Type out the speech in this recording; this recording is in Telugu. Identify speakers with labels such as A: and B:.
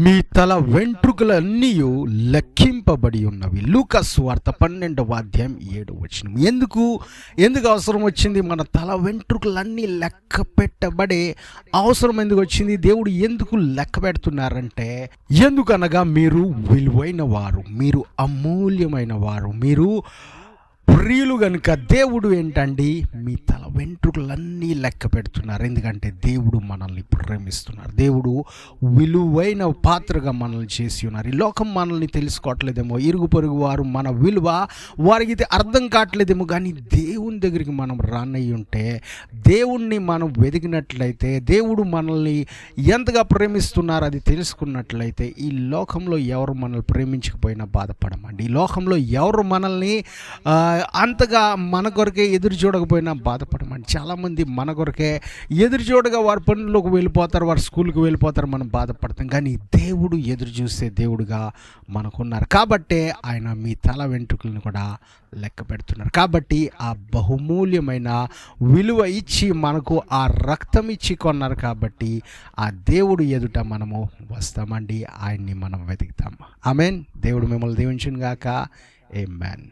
A: మీ తల వెంట్రుకలన్నీ లెక్కింపబడి ఉన్నవి. లూకా సువార్త 12వ అధ్యాయం 7వ వచనం. ఎందుకు అవసరం వచ్చింది? మన తల వెంట్రుకలన్నీ లెక్క పెట్టబడే అవసరం ఎందుకు వచ్చింది? దేవుడు ఎందుకు లెక్క పెడుతున్నారంటే, ఎందుకనగా మీరు విలువైన వారు, మీరు అమూల్యమైన వారు, మీరు ప్రియులు గనుక దేవుడు ఏంటండి మీ తల వెంట్రుకలన్నీ లెక్క పెడుతున్నారు. ఎందుకంటే దేవుడు మనల్ని ప్రేమిస్తున్నారు. దేవుడు విలువైన పాత్రగా మనల్ని చేసి ఉన్నారు. ఈ లోకం మనల్ని తెలుసుకోవట్లేదేమో, ఇరుగు పొరుగు వారు మన విలువ వారికి ఇది అర్థం కావట్లేదేమో, కానీ దేవుని దగ్గరికి మనం రానయ్యి ఉంటే, దేవుణ్ణి మనం వెదిగినట్లయితే, దేవుడు మనల్ని ఎంతగా ప్రేమిస్తున్నారు అది తెలుసుకున్నట్లయితే, ఈ లోకంలో ఎవరు మనల్ని ప్రేమించకపోయినా బాధపడమండి. ఈ లోకంలో ఎవరు మనల్ని అంతగా మన కొరకే ఎదురు చూడకపోయినా బాధపడమండి. చాలామంది మన కొరకే ఎదురు చూడగా వారి పనులకు వెళ్ళిపోతారు, వారి స్కూల్కి వెళ్ళిపోతారు, మనం బాధపడతాం. కానీ దేవుడు ఎదురు చూసే దేవుడుగా మనకున్నారు. కాబట్టే ఆయన మీ తల వెంట్రుకలను కూడా లెక్క పెడుతున్నారు. కాబట్టి ఆ బహుమూల్యమైన విలువ ఇచ్చి మనకు ఆ రక్తం ఇచ్చి కొన్నారు. కాబట్టి ఆ దేవుడు ఎదుట మనము వస్తామండి, ఆయన్ని మనం వెతుకుతాం. ఆమేన్. దేవుడు మిమ్మల్ని దీవించును గాక. ఆమేన్.